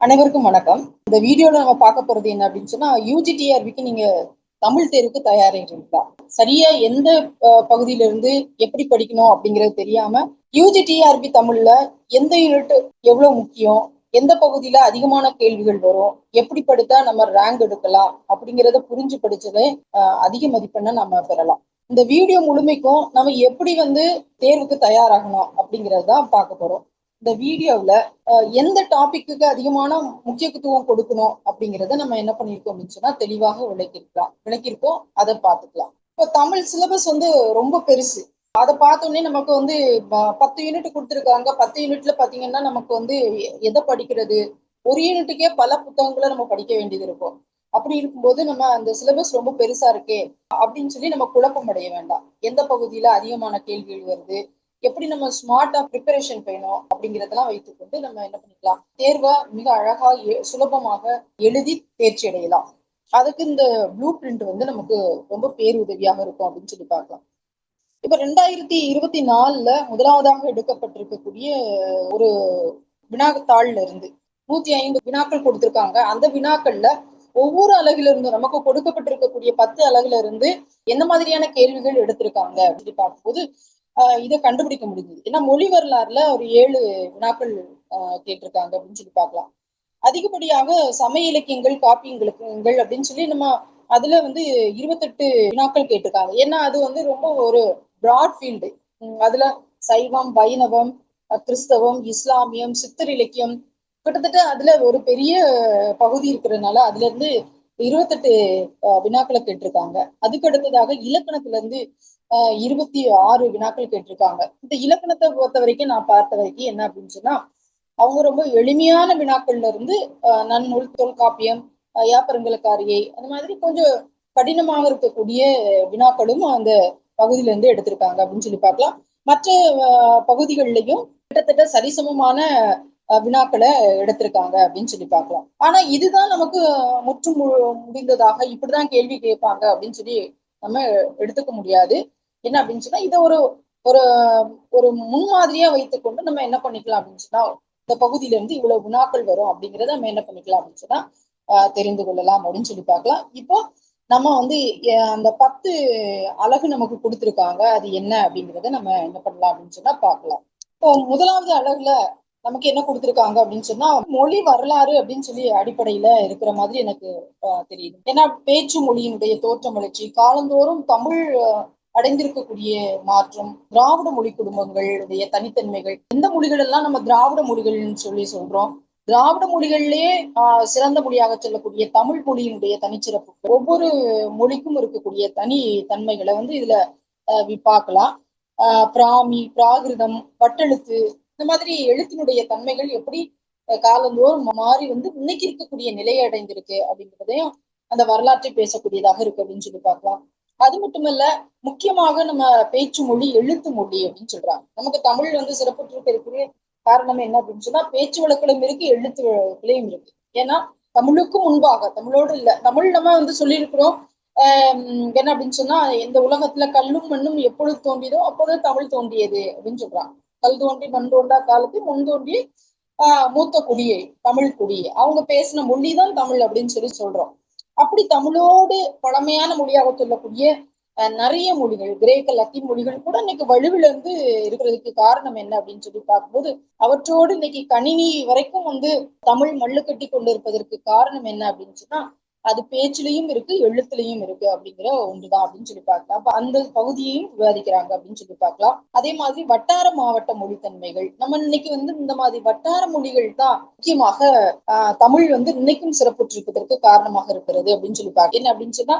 அனைவருக்கும் வணக்கம். இந்த வீடியோல நம்ம பார்க்க போறது என்ன அப்படின்னு சொன்னா, யூஜிடிஆர்பிக்கு நீங்க தமிழ் தேர்வுக்கு தயாராகிறீங்களா? சரியா எந்த பகுதியில இருந்து எப்படி படிக்கணும் அப்படிங்கிறது தெரியாம, யூஜிடிஆர்பி தமிழ்ல எந்த யூனிட் எவ்வளவு முக்கியம், எந்த பகுதியில அதிகமான கேள்விகள் வரும், எப்படி படித்தா நம்ம ரேங்க் எடுக்கலாம் அப்படிங்கிறத புரிஞ்சு படிச்சதே அதிக மதிப்பெண்ணை நம்ம பெறலாம். இந்த வீடியோ முழுமைக்கும் நம்ம எப்படி தேர்வுக்கு தயாராகணும் அப்படிங்கிறது தான் பார்க்க போறோம். இந்த வீடியோவில் எந்த டாபிக்கு அதிகமான முக்கியத்துவம் கொடுக்கணும் அப்படிங்கிறத நம்ம என்ன பண்ணிருக்கோம் அப்படின்னு சொன்னா தெளிவாக விளக்கியிருக்கோம். அதை பார்த்துக்கலாம். இப்போ தமிழ் சிலபஸ் ரொம்ப பெருசு. அதை பார்த்தோன்னே நமக்கு 10 யூனிட் கொடுத்துருக்காங்க. 10 யூனிட்ல பாத்தீங்கன்னா நமக்கு எதை படிக்கிறது, ஒரு யூனிட்டுக்கே பல புத்தகங்களை நம்ம படிக்க வேண்டியது இருக்கும். அப்படி இருக்கும்போது நம்ம அந்த சிலபஸ் ரொம்ப பெருசா இருக்கே அப்படின்னு சொல்லி நம்ம குழப்பம் அடைய வேண்டாம். எந்த பகுதியில அதிகமான கேள்விகள் வருது, எப்படி நம்ம ஸ்மார்ட்டா ப்ரிப்பரேஷன் பண்ணணும் அப்படிங்கிறதெல்லாம் வைத்துக்கொண்டு நம்ம என்ன பண்ணிக்கலாம், தேர்வா மிக அழகா சுலபமாக எழுதி தேர்ச்சி அடையலாம். அதுக்கு இந்த ப்ளூ பிரிண்ட் நமக்கு ரொம்ப பேருதவியாக இருக்கும் அப்படின்னு சொல்லி பார்க்கலாம். இப்ப 2024 முதலாவதாக எடுக்கப்பட்டிருக்கக்கூடிய ஒரு வினாத்தாள்ல இருந்து 150 வினாக்கள் கொடுத்திருக்காங்க. அந்த வினாக்கள்ல ஒவ்வொரு அலகுல இருந்தும் நமக்கு கொடுக்கப்பட்டிருக்கக்கூடிய 10 அலகுல இருந்து எந்த மாதிரியான கேள்விகள் எடுத்திருக்காங்க அப்படின்னு பார்க்கும்போது இதை கண்டுபிடிக்க முடியுது. ஏன்னா மொழி வரலாறுல ஒரு 7 வினாக்கள் கேட்டிருக்காங்க அப்படின்னு சொல்லி பார்க்கலாம். அதிகப்படியாக சமய இலக்கியங்கள், காப்பியங்கள் அப்படின்னு சொல்லி நம்ம அதுல 28 வினாக்கள் கேட்டிருக்காங்க. ஏன்னா அது ரொம்ப ஒரு பிராட் ஃபீல்டு. அதுல சைவம், வைணவம், கிறிஸ்தவம், இஸ்லாமியம், சித்தர் இலக்கியம் கிட்டத்தட்ட அதுல ஒரு பெரிய பகுதி இருக்கிறதுனால அதுல இருந்து 28 வினாக்களை கேட்டிருக்காங்க. அதுக்கு அடுத்ததாக இலக்கணத்துல இருந்து 26 வினாக்கள் கேட்டிருக்காங்க. இந்த இலக்கணத்தை பொறுத்த வரைக்கும் நான் பார்த்த வரைக்கும் என்ன அப்படின்னு சொன்னா, அவங்க ரொம்ப எளிமையான வினாக்கள்ல இருந்து நன்னூல், தொல்காப்பியம், யாப்பருங்கலக்காரியை அந்த மாதிரி கொஞ்சம் கடினமாக இருக்கக்கூடிய வினாக்களும் அந்த பகுதியில இருந்து எடுத்திருக்காங்க அப்படின்னு சொல்லி பார்க்கலாம். மற்ற பகுதிகளிலையும் கிட்டத்தட்ட சரிசமமான வினாக்களை எடுத்திருக்காங்க அப்படின்னு சொல்லி பார்க்கலாம். ஆனா இதுதான் நமக்கு முற்றும் முடிந்ததாக இப்படிதான் கேள்வி கேட்பாங்க அப்படின்னு சொல்லி நம்ம எடுத்துக்க முடியாது. என்ன அப்படின்னு சொன்னா இதை ஒரு ஒரு ஒரு முன்மாதிரியா வைத்துக்கொண்டு நம்ம என்ன பண்ணிக்கலாம் அப்படின்னு சொன்னா, இந்த பகுதியில இருந்து இவ்வளவு வினாக்கள் வரும் அப்படிங்கிறத நம்ம என்ன பண்ணிக்கலாம் அப்படின்னு சொன்னா தெரிந்து கொள்ளலாம் அப்படின்னு சொல்லி பார்க்கலாம். இப்போ நம்ம அந்த 10 அலகு நமக்கு கொடுத்துருக்காங்க. அது என்ன அப்படிங்கிறத நம்ம என்ன பண்ணலாம் அப்படின்னு சொன்னா பார்க்கலாம். இப்போ முதலாவது அலகுல நமக்கு என்ன கொடுத்துருக்காங்க அப்படின்னு சொன்னா, மொழி வரலாறு அப்படின்னு சொல்லி அடிப்படையில இருக்கிற மாதிரி எனக்கு தெரியுது. ஏன்னா பேச்சு மொழியினுடைய தோற்றம் வளர்ச்சி, காலந்தோறும் தமிழ் அடைந்திருக்கக்கூடிய மாற்றம், திராவிட மொழி குடும்பங்களுடைய தனித்தன்மைகள், எந்த மொழிகள் எல்லாம் நம்ம திராவிட மொழிகள்னு சொல்லி சொல்றோம், திராவிட மொழிகளிலே சிறந்த மொழியாக சொல்லக்கூடிய தமிழ் மொழியினுடைய தனிச்சிறப்பு, ஒவ்வொரு மொழிக்கும் இருக்கக்கூடிய தனி தன்மைகளை இதுல பார்க்கலாம். பிராமி, பிராகிருதம், வட்டெழுத்து, இந்த மாதிரி எழுத்தினுடைய தன்மைகள் எப்படி காலந்தோறும் மாறி இன்னைக்கு இருக்கக்கூடிய நிலையை அடைந்திருக்கு அப்படிங்கிறதையும் அந்த வரலாற்றை பேசக்கூடியதாக இருக்கு அப்படின்னு சொல்லி பார்க்கலாம். அது மட்டுமல்ல, முக்கியமாக நம்ம பேச்சு மொழி, எழுத்து மொழி அப்படின்னு சொல்றாங்க. நமக்கு தமிழ் சிறப்புற்று இருக்கக்கூடிய காரணம் என்ன அப்படின்னு சொன்னா, பேச்சு வழக்கிலும் இருக்கு, எழுத்து வழக்கிலையும் இருக்கு. ஏன்னா தமிழுக்கும் முன்பாக, தமிழோடு இல்ல, தமிழ் நம்ம சொல்லியிருக்கிறோம். என்ன அப்படின்னு சொன்னா, இந்த உலகத்துல கல்லும் மண்ணும் எப்பொழுது தோன்றியதோ அப்போது தமிழ் தோன்றியது அப்படின்னு சொல்றாங்க. கல் தோன்றி மண் தோன்றா காலத்தில் முன் தோன்றி மூத்த குடியை, தமிழ் குடியை, அவங்க பேசின மொழிதான் தமிழ் அப்படின்னு சொல்றோம். அப்படி தமிழோடு பழமையான மொழியாக சொல்லக்கூடிய நிறைய மொழிகள், கிரேக்க, லத்தீன் மொழிகள் கூட இன்னைக்கு வலுவில இருக்கிறதுக்கு காரணம் என்ன அப்படின்னு சொல்லி பார்க்கும்போது, அவற்றோடு இன்னைக்கு கணினி வரைக்கும் தமிழ் மல்லு கட்டி கொண்டு இருப்பதற்கு காரணம் என்ன அப்படின்னு சொன்னா, அது பேச்சிலையும் இருக்கு, எழுத்துலையும் இருக்கு அப்படிங்கிற ஒன்றுதான் அப்படின்னு சொல்லி பார்க்கலாம். அப்ப அந்த பகுதியையும் விவாதிக்கிறாங்க அப்படின்னு சொல்லி பார்க்கலாம். அதே மாதிரி வட்டார மாவட்ட மொழித்தன்மைகள், நம்ம இன்னைக்கு இந்த மாதிரி வட்டார மொழிகள் தான் முக்கியமாக தமிழ் இன்னைக்கும் சிறப்புற்று இருப்பதற்கு காரணமாக இருக்கிறது அப்படின்னு சொல்லி பார்க்க. என்ன அப்படின்னு சொன்னா,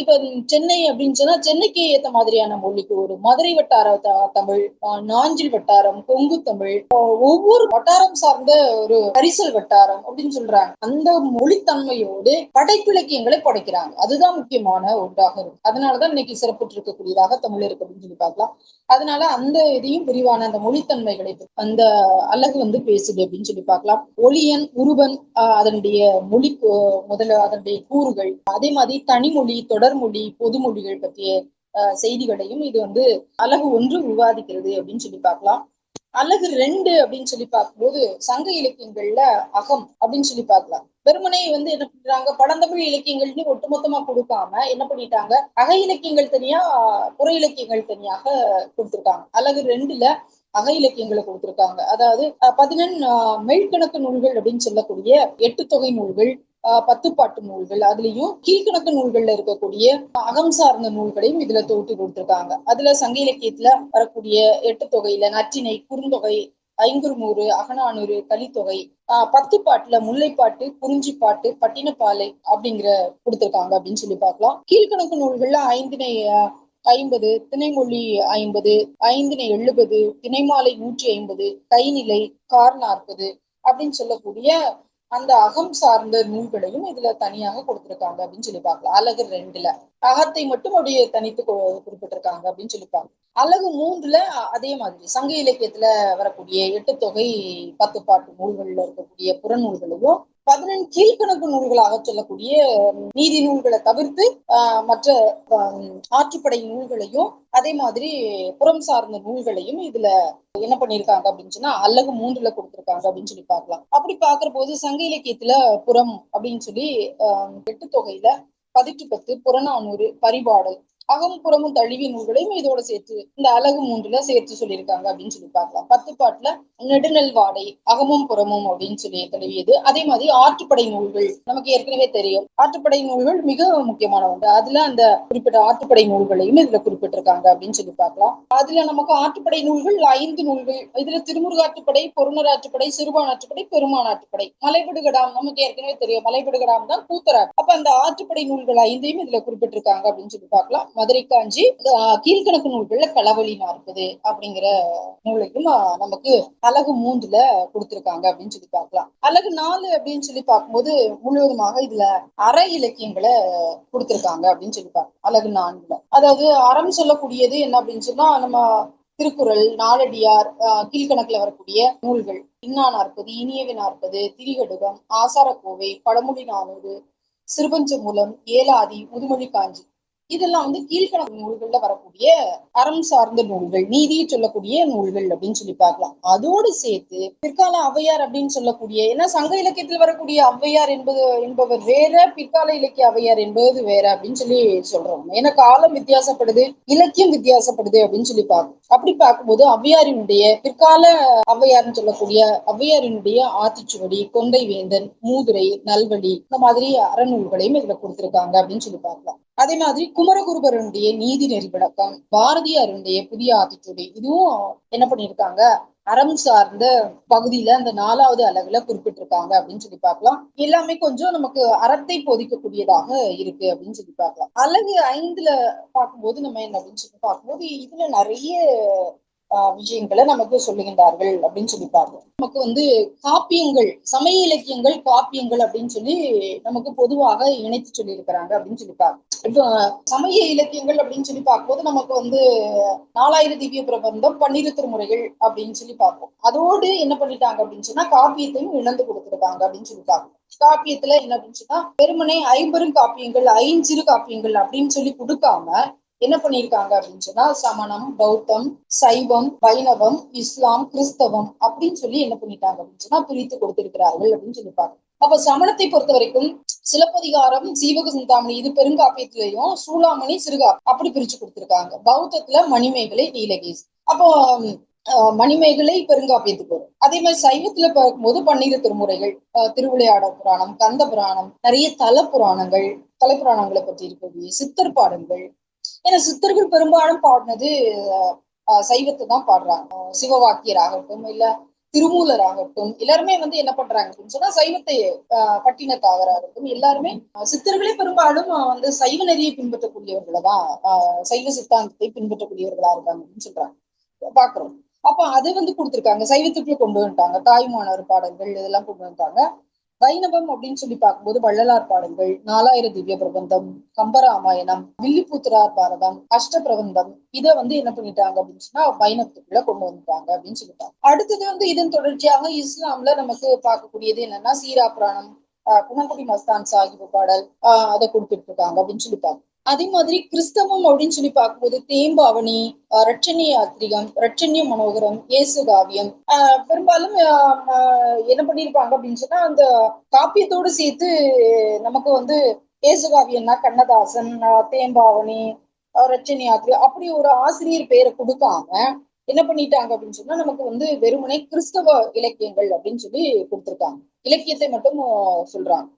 இப்ப சென்னை அப்படின்னு சொன்னா சென்னைக்கு ஏற்ற மாதிரியான மொழிக்கு ஒரு மதுரை வட்டார தமிழ், நாஞ்சில் வட்டாரம், கொங்கு தமிழ், ஒவ்வொரு வட்டாரம் சார்ந்த ஒரு பரிசல் வட்டாரம் அப்படின்னு சொல்றாங்க. அந்த மொழித்தன்மையோடு படைப்பிலக்கியங்களை படைக்கிறாங்க. அதுதான் முக்கியமான ஒன்றாக இருக்கு. அதனாலதான் இன்னைக்கு சிறப்புற்று இருக்கக்கூடியதாக தமிழ் இருக்கு அப்படின்னு சொல்லி பார்க்கலாம். அதனால அந்த இதையும் விரிவான அந்த மொழித்தன்மைகளை அந்த அழகு பேசுது அப்படின்னு சொல்லி பார்க்கலாம். ஒளியன், உருவன், அதனுடைய மொழி முதல்ல அதனுடைய கூறுகள், அதே மாதிரி தனிமொழி, தொடர்மொழி, பொதுமொழிகள் பற்றிய செய்திகளையும் இது அழகு ஒன்று விவாதிக்கிறது அப்படின்னு சொல்லி பார்க்கலாம். அழகு 2 அப்படின்னு சொல்லி பார்க்கும்போது சங்க இலக்கியங்கள்ல அகம் அப்படின்னு சொல்லி பார்க்கலாம். வெறுமனே என்ன பண்றாங்க, பழந்தமிழ் இலக்கியங்கள்னு ஒட்டுமொத்தமா கொடுக்காம என்ன பண்ணிட்டாங்க, அக இலக்கியங்கள் தனியா புற இலக்கியங்கள் தனியாக கொடுத்திருக்காங்க. அழகு 2ல அக இலக்கியங்களை கொடுத்திருக்காங்க. அதாவது 11 மெய்கணக்கு நூல்கள் அப்படின்னு சொல்லக்கூடிய 8 தொகை நூல்கள், 10 பாட்டு நூல்கள், அதுலயும் கீழ்கணக்கு நூல்கள்ல இருக்கக்கூடிய அகம் சார்ந்த நூல்களையும் இதுல தொகுத்து கொடுத்திருக்காங்க. அதுல சங்க இலக்கியத்துல வரக்கூடிய 8 தொகையில நற்றிணை, குறுந்தொகை, ஐங்குறுநூறு, அகநானூறு, கலித்தொகை, 10 பாட்டுல முல்லைப்பாட்டு, குறிஞ்சிப்பாட்டு, பட்டினப்பாலை அப்படிங்கிற கொடுத்திருக்காங்க அப்படின்னு சொல்லி பார்க்கலாம். கீழ்கணக்கு நூல்கள்ல ஐந்திணை 50, திணைமொழி 50, ஐந்திணை 70, திணைமாலை 150, கைநிலை, கார் 40 அப்படின்னு சொல்லக்கூடிய அந்த அகம் சார்ந்த நூல்களையும் இதுல தனியாக கொடுத்திருக்காங்க அப்படின்னு சொல்லி பார்க்கலாம். அழகு 2ல அகத்தை மட்டும் அப்படியே தனித்து குறிப்பிட்டிருக்காங்க அப்படின்னு சொல்லி பார்க்கலாம். அழகு 3ல அதே மாதிரி சங்க இலக்கியத்துல வரக்கூடிய 8 தொகை 10 பாட்டு நூல்கள்ல இருக்கக்கூடிய புறநூல்களையும் 15 கீழ்கணக்கு நூல்களாக சொல்லக்கூடிய நீதி நூல்களை தவிர்த்து மற்ற ஆற்றுப்படை நூல்களையும் அதே மாதிரி புறம் சார்ந்த நூல்களையும் இதுல என்ன பண்ணிருக்காங்க அப்படின்னு சொன்னா அழகு 3ல கொடுத்திருக்காங்க அப்படின்னு சொல்லி பார்க்கலாம். அப்படி பாக்குற போது சங்க இலக்கியத்துல புறம் அப்படின்னு சொல்லி 8 தொகையில 18, புறநானூறு, பரிபாடல், அகம் புறமும் தழுவிய நூல்களையும் இதோட சேர்த்து இந்த அழகு 3ல சேர்த்து சொல்லியிருக்காங்க அப்படின்னு சொல்லி பார்க்கலாம். 10 பாட்டுல நெடுநெல் வாடை, அகமும் புறமும் அப்படின்னு சொல்லி தழுவியது. அதே மாதிரி ஆற்றுப்படை நூல்கள் நமக்கு ஏற்கனவே தெரியும். ஆற்றுப்படை நூல்கள் மிக முக்கியமானவங்க. அதுல அந்த குறிப்பிட்ட ஆற்றுப்படை நூல்களையும் இதுல குறிப்பிட்டிருக்காங்க அப்படின்னு சொல்லி பார்க்கலாம். அதுல நமக்கு ஆற்றுப்படை நூல்கள் 5 நூல்கள். இதுல திருமுருகாற்றுப்படை, பொருணராற்றுப்படை, சிறுபானாற்றுப்படை, பெருமானாற்றுப்படை, மலைபடுகடாம் நமக்கு ஏற்கனவே தெரியும். மலைபடுகடாம் தான் கூத்தரார். அப்ப அந்த ஆற்றுப்படை நூல்கள் 5ஐயும் இதுல குறிப்பிட்டிருக்காங்க அப்படின்னு சொல்லி பார்க்கலாம். மதுரை காஞ்சி, கீழ்கணக்கு நூல்கள்ல களவழி 40 அப்படிங்கிற நூலையும் நமக்கு அழகு 3ல கொடுத்திருக்காங்க அப்படின்னு சொல்லி பார்க்கலாம். அழகு 4 அப்படின்னு சொல்லி பார்க்கும்போது முழுவதுமாக இதுல அற இலக்கியங்களை கொடுத்திருக்காங்க அப்படின்னு சொல்லி பார்க்கலாம். அழகு 4ல அதாவது அறம் சொல்லக்கூடியது என்ன அப்படின்னு சொன்னா நம்ம திருக்குறள், நாலடியார், கீழ்கணக்குல வரக்கூடிய நூல்கள் இன்னா 40, இனியவை 40, திரிகடுகம், ஆசாரக்கோவை, பழமொழி 400, சிறுபஞ்ச மூலம், ஏலாதி, முதுமொழி காஞ்சி, இதெல்லாம் கீழ்கணக்கு நூல்கள்ல வரக்கூடிய அறம் சார்ந்த நூல்கள், நீதியை சொல்லக்கூடிய நூல்கள் அப்படின்னு சொல்லி பார்க்கலாம். அதோடு சேர்த்து பிற்கால ஔவையார் அப்படின்னு சொல்லக்கூடிய, ஏன்னா சங்க இலக்கியத்தில் வரக்கூடிய ஔவையார் என்பவர் வேற, பிற்கால இலக்கிய ஔவையார் என்பது வேற அப்படின்னு சொல்லி சொல்றோம். ஏன்னா காலம் வித்தியாசப்படுது, இலக்கியம் வித்தியாசப்படுது அப்படின்னு சொல்லி பார்க்கணும். அப்படி பார்க்கும்போது ஔவையாரினுடைய பிற்கால ஔவையார்னு சொல்லக்கூடிய ஔவையாரினுடைய ஆத்திச்சுவடி, கொண்டை வேந்தன், மூதுரை, நல்வழி இந்த மாதிரி அறநூல்களையும் இதுல கொடுத்திருக்காங்க அப்படின்னு சொல்லி பார்க்கலாம். அதே மாதிரி குமரகுருபரனுடைய நீதி நெறி விளக்கம், பாரதியாருடைய புதிய ஆத்திச்சூடி, இதுவும் என்ன பண்ணிருக்காங்க, அறம் சார்ந்த பகுதியில அந்த 4வது அழகுல குறிப்பிட்டிருக்காங்க அப்படின்னு சொல்லி பார்க்கலாம். எல்லாமே கொஞ்சம் நமக்கு அறத்தை போதிக்கக்கூடியதாக இருக்கு அப்படின்னு சொல்லி பார்க்கலாம். அழகு 5ல பார்க்கும்போது நம்ம என்ன அப்படின்னு சொல்லி பார்க்கும்போது இதுல நிறைய விஷயங்களை நமக்கு சொல்லுகின்றார்கள் அப்படின்னு சொல்லி பார்ப்போம். நமக்கு காப்பியங்கள், சமய இலக்கியங்கள், காப்பியங்கள் அப்படின்னு சொல்லி நமக்கு பொதுவாக இணைத்து சொல்லி இருக்கிறாங்க அப்படின்னு சொல்லி பார்ப்போம். இப்போ சமய இலக்கியங்கள் அப்படின்னு சொல்லி பார்க்கும்போது நமக்கு 4000 திவ்ய பிரபந்தம், 12 திருமுறைகள் அப்படின்னு சொல்லி பார்ப்போம். அதோடு என்ன பண்ணிட்டாங்க அப்படின்னு சொன்னா காப்பியத்தையும் இழந்து கொடுத்திருக்காங்க அப்படின்னு சொல்லி பார்ப்போம். காப்பியத்துல என்ன அப்படின்னு சொன்னா வெறுமனே 50 காப்பியங்கள், 5 காப்பியங்கள் அப்படின்னு சொல்லி கொடுக்காம என்ன பண்ணிருக்காங்க அப்படின்னு சொன்னா சமணம், பௌத்தம், சைவம், வைணவம், இஸ்லாம், கிறிஸ்தவம் அப்படின்னு சொல்லி என்ன பண்ணிட்டாங்க அப்படின்னு சொன்னா பிரித்து கொடுத்திருக்கிறார்கள் அப்படின்னு சொல்லி பாருங்க. அப்ப சமணத்தை பொறுத்த வரைக்கும் சிலப்பதிகாரம், சீவக சிந்தாமணி இது பெருங்காப்பியத்திலையும், சூளாமணி, சிறுகாப்பு அப்படி பிரிச்சு கொடுத்திருக்காங்க. பௌத்தத்துல மணிமேகலை, நீலகேசி. அப்போ மணிமேகலை பெருங்காப்பியத்துக்கு வரும். அதே மாதிரி சைவத்துல பார்க்கும்போது 12 திருமுறைகள், திருவிளையாடல் புராணம், கந்த புராணம், நிறைய தல புராணங்கள், தலைப்புராணங்களை பற்றி இருக்கக்கூடிய சித்தர் பாடல்கள். ஏன்னா சித்தர்கள் பெரும்பாலும் பாடினது சைவத்தை தான் பாடுறாங்க. சிவவாக்கியர் ஆகட்டும், இல்ல திருமூலர் ஆகட்டும், எல்லாருமே என்ன பண்றாங்க அப்படின்னு சொன்னா சைவத்தை, பட்டினத்தாகராகட்டும், எல்லாருமே சித்தர்களே பெரும்பாலும் சைவ நெறியை பின்பற்றக்கூடியவர்களை தான், சைவ சித்தாந்தத்தை பின்பற்றக்கூடியவர்களா இருக்காங்க அப்படின்னு சொல்றாங்க, பாக்குறோம். அப்ப அது கொடுத்திருக்காங்க, சைவத்துக்குள்ள கொண்டு வந்துட்டாங்க. தாய்மானவர் பாடல்கள் இதெல்லாம் கொண்டு வந்துட்டாங்க. வைணவம் அப்படின்னு சொல்லி பார்க்கும்போது வள்ளலார் பாடல்கள், 4000 திவ்ய பிரபந்தம், கம்பராமாயணம், வில்லிபுத்திரார் பாரதம், அஷ்ட பிரபந்தம் இதை என்ன பண்ணிட்டாங்க அப்படின்னு சொன்னா வைணவத்துக்குள்ள கொண்டு வந்துட்டாங்க அப்படின்னு சொல்லிட்டாங்க. அடுத்தது இதன் தொடர்ச்சியாக இஸ்லாம்ல நமக்கு பார்க்கக்கூடியது என்னன்னா சீரா புராணம், குணங்குடி மஸ்தான் சாஹிப் பாடல், அதை கொடுத்துட்டு இருக்காங்க அப்படின்னு சொல்லிட்டாங்க. அதே மாதிரி கிறிஸ்தவம் அப்படின்னு சொல்லி பார்க்கும்போது தேம்பாவணி, ரட்சணிய யாத்திரிகம், ரட்சண்ய மனோகரம், இயேசு காவியம், பெரும்பாலும் என்ன பண்ணிருப்பாங்க அப்படின்னு சொன்னா அந்த காப்பியத்தோடு சேர்த்து நமக்கு வந்து இயேசு காவியம்னா கண்ணதாசன், தேம்பாவணி, ரட்சணி யாத்திரிகம் அப்படி ஒரு ஆசிரியர் பேரை கொடுக்காம என்ன பண்ணிட்டாங்க அப்படின்னு சொன்னா நமக்கு வந்து வெறுமனே கிறிஸ்தவ இலக்கியங்கள் அப்படின்னு சொல்லி கொடுத்திருக்காங்க. இலக்கியத்தை மட்டும் சொல்றாங்க.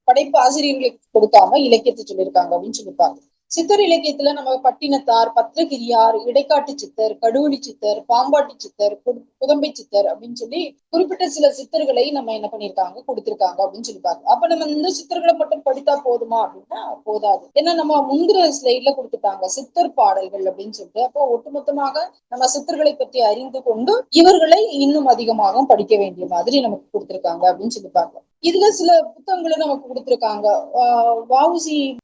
படைப்பு ஆசிரியர்களுக்கு கொடுக்காம இலக்கியத்தை சொல்லியிருக்காங்க அப்படின்னு சொல்லியிருப்பாங்க. சித்தர் இலக்கியத்துல நம்ம பட்டினத்தார், பத்திரகிரியார், இடைக்காட்டு சித்தர், கடுவெளி சித்தர், பாம்பாட்டி சித்தர், புதம்பை சித்தர் அப்படின்னு சொல்லி குறிப்பிட்ட சில சித்தர்களை நம்ம என்ன பண்ணிருக்காங்க கொடுத்திருக்காங்க அப்படின்னு சொல்லிப்பாங்க. அப்ப நம்ம இந்த சித்தர்களை மட்டும் படித்தா போதுமா அப்படின்னா போதாது. ஏன்னா நம்ம முந்திர ஸ்லைட்ல கொடுத்துட்டாங்க சித்தர் பாடல்கள் அப்படின்னு சொல்லிட்டு. அப்போ ஒட்டுமொத்தமாக நம்ம சித்தர்களை பற்றி அறிந்து கொண்டு இவர்களை இன்னும் அதிகமாக படிக்க வேண்டிய மாதிரி நமக்கு கொடுத்திருக்காங்க அப்படின்னு சொல்லி பார்க்கலாம். இதுல சில புத்தகங்களும் நமக்கு கொடுத்திருக்காங்க.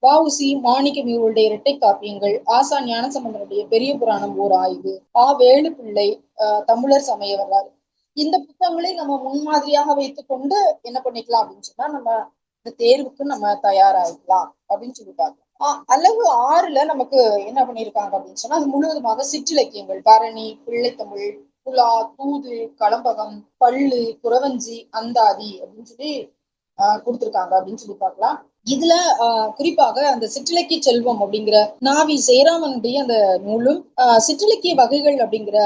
வஉசி மாணிக்கம் இவருடைய இரட்டை காப்பியங்கள், ஆசா ஞானசம்பந்தனுடைய பெரிய புராணம் ஓர் ஆய்வு, வேலுப்பிள்ளை தமிழர் சமய வரலாறு, இந்த புத்தகங்களை நம்ம முன்மாதிரியாக வைத்துக் கொண்டு என்ன பண்ணிக்கலாம் அப்படின்னு சொன்னா நம்ம இந்த தேர்வுக்கு நம்ம தயாராகிக்கலாம் அப்படின்னு சொல்லி பார்க்கலாம். அளவு 6ல நமக்கு என்ன பண்ணிருக்காங்க அப்படின்னு சொன்னா அது முழுவதுமாக சிற்றிலக்கியங்கள், பரணி, பிள்ளைத்தமிழ், புலா, தூது, களம்பகம், பள்ளு, குறவஞ்சி, அந்தாதி அப்படின்னு சொல்லி கொடுத்திருக்காங்க அப்படின்னு சொல்லி பார்க்கலாம். இதுல குறிப்பாக அந்த சிற்றிலக்கிய செல்வம் அப்படிங்கிற நாவி சேராமனுடைய அந்த நூலும், சிற்றிலக்கிய வகைகள் அப்படிங்கிற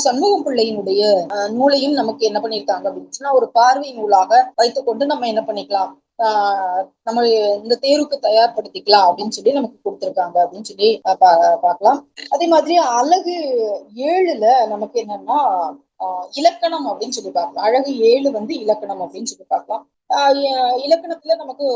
சண்முகம் பிள்ளையினுடைய நூலையும் நமக்கு என்ன பண்ணிருக்காங்க அப்படின்னு சொன்னா ஒரு பார்வை நூலாக வைத்துக்கொண்டு நம்ம என்ன பண்ணிக்கலாம், நம்ம இந்த தேர்வுக்கு தயார்படுத்திக்கலாம் அப்படின்னு சொல்லி நமக்கு கொடுத்திருக்காங்க அப்படின்னு சொல்லி பார்க்கலாம். அதே மாதிரி அழகு 7ல நமக்கு என்னன்னா இலக்கணம் அப்படின்னு சொல்லி பார்க்கலாம். அழகு 7 வந்து இலக்கணம் அப்படின்னு சொல்லி பார்க்கலாம். இலக்கணத்துல நமக்கு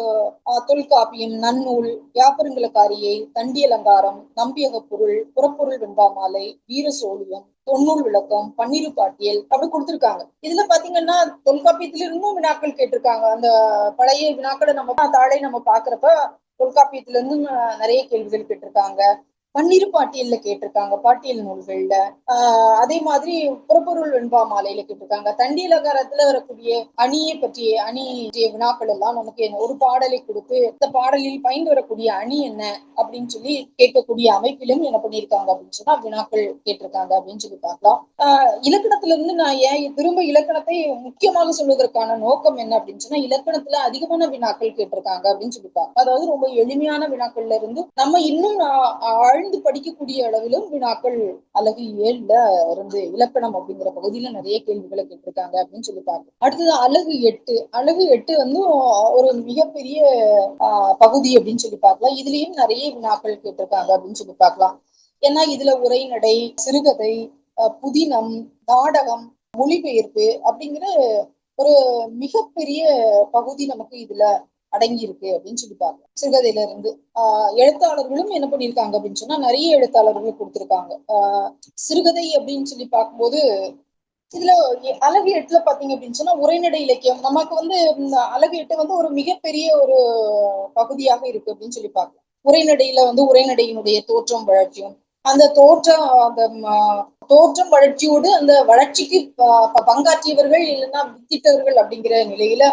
தொல்காப்பியம், நன்னூல், யாப்பருங்கலக்காரியை, தண்டி அலங்காரம், நம்பியக பொருள், புறப்பொருள் வெண்பாமாலை, வீர சோழியம், தொன்னூல் விளக்கம், பன்னிரு பாட்டியல் அப்படி கொடுத்திருக்காங்க. இதுல பாத்தீங்கன்னா தொல்காப்பியத்துல இருந்தும் வினாக்கள் கேட்டிருக்காங்க. அந்த பழைய வினாக்களை நம்ம தாளை நம்ம பாக்குறப்ப தொல்காப்பியத்துல இருந்தும் நிறைய கேள்விகள் கேட்டிருக்காங்க. பன்னிரு பாட்டியல்ல கேட்டிருக்காங்க, பாட்டியல் நூல்கள்ல. அதே மாதிரி புறப்பொருள் வெண்பா மாலையில கேட்டிருக்காங்க. தண்டி அலங்காரத்துல வரக்கூடிய அணியை பற்றிய வினாக்கள் எல்லாம் நமக்கு ஒரு பாடலை கொடுத்து இந்த பாடலில் பயந்து வரக்கூடிய அணி என்ன அப்படின்னு சொல்லி கேட்கக்கூடிய அமைப்பிலும் என்ன பண்ணியிருக்காங்க அப்படின்னு சொன்னா வினாக்கள் கேட்டிருக்காங்க அப்படின்னு சொல்லி பார்க்கலாம். இலக்கணத்துல இருந்து நான் ஏன் திரும்ப இலக்கணத்தை முக்கியமாக சொல்வதற்கான நோக்கம் என்ன அப்படின்னு சொன்னா இலக்கணத்துல அதிகமான வினாக்கள் கேட்டிருக்காங்க அப்படின்னு சொல்லிப்பாங்க. அதாவது ரொம்ப எளிமையான வினாக்கள்ல இருந்து நம்ம இன்னும் ஆழ்ந்து படிக்கக்கூடிய அளவிலும் வினாக்கள் அழகு 7ல இருந்து இலக்கணம் அப்படிங்கிற பகுதியில நிறைய கேள்விகளை கேட்டிருக்காங்க அப்படின்னு சொல்லி பார்க்கலாம். அடுத்தது அழகு 8. அழகு 8 வந்து ஒரு மிகப்பெரிய பகுதி அப்படின்னு சொல்லி பார்க்கலாம். இதுலயும் நிறைய வினாக்கள் கேட்டிருக்காங்க அப்படின்னு சொல்லி பார்க்கலாம். ஏன்னா இதுல உரைநடை, சிறுகதை, புதினம், நாடகம், மொழிபெயர்ப்பு அப்படிங்கிற ஒரு மிகப்பெரிய பகுதி நமக்கு இதுல அடங்கி இருக்கு அப்படின்னு சொல்லி பார்க்கலாம். சிறுகதையில இருந்து எழுத்தாளர்களும் என்ன பண்ணிருக்காங்க அப்படின்னு சொன்னா நிறைய எழுத்தாளர்கள் கொடுத்திருக்காங்க. சிறுகதை அப்படின்னு சொல்லி பார்க்கும்போது இதுல அழகு 8ல பாத்தீங்க அப்படின்னு சொன்னா உரைநடை இலக்கியம் நமக்கு வந்து அழகு 8 வந்து ஒரு மிகப்பெரிய ஒரு பகுதியாக இருக்கு அப்படின்னு சொல்லி பார்க்கலாம். உரைநடையில வந்து உரைநடையினுடைய தோற்றம் வளர்ச்சியும் அந்த தோற்றம் வளர்ச்சியோடு அந்த வளர்ச்சிக்கு பங்காற்றியவர்கள் இல்லைன்னா வித்திட்டவர்கள் அப்படிங்கிற நிலையில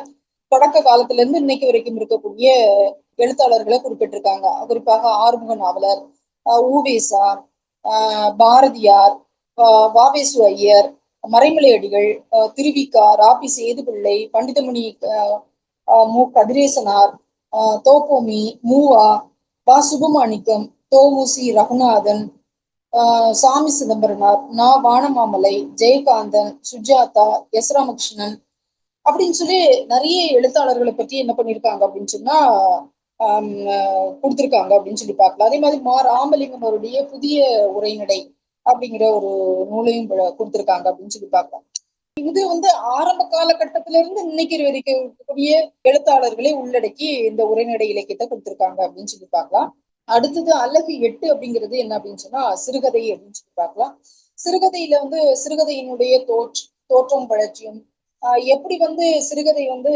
தொடக்க காலத்துல இருந்து இன்னைக்கு வரைக்கும் இருக்கக்கூடிய எழுத்தாளர்களை குறிப்பிட்டிருக்காங்க. குறிப்பாக ஆறுமுக நாவலர், ஊவேசா, பாரதியார், வாவேசு ஐயர், மறைமலை அடிகள், திருவிக்கா, ராபி சேதுபிள்ளை, பண்டிதமணி, மு கதிரேசனார், தோப்போமி, மூவா, பா சுபமாணிக்கம், தோமுசி ரகுநாதன், சாமி சிதம்பரனார், நா வானமாமலை, ஜெயகாந்தன், சுஜாதா, எஸ் ராமகிருஷ்ணன் அப்படின்னு சொல்லி நிறைய எழுத்தாளர்களை பற்றி என்ன பண்ணிருக்காங்க அப்படின்னு சொன்னா கொடுத்திருக்காங்க அப்படின்னு சொல்லி பார்க்கலாம். அதே மாதிரி ராமலிங்கம் அவருடைய புதிய உரைநடை அப்படிங்கிற ஒரு நூலையும் கொடுத்திருக்காங்க அப்படின்னு சொல்லி பார்க்கலாம். இது வந்து ஆரம்ப காலகட்டத்தில இருந்து இன்னைக்கு வரைக்கும் இருக்கக்கூடிய எழுத்தாளர்களை உள்ளடக்கி இந்த உரைநடை இலக்கியத்தை கொடுத்திருக்காங்க அப்படின்னு சொல்லி பார்க்கலாம். அடுத்தது அழகு 8 அப்படிங்கிறது என்ன அப்படின்னு சொன்னா சிறுகதை அப்படின்னு சொல்லி பார்க்கலாம். சிறுகதையில வந்து சிறுகதையினுடைய தோற்றம் வளர்ச்சியும் எப்படி வந்து சிறுகதை வந்து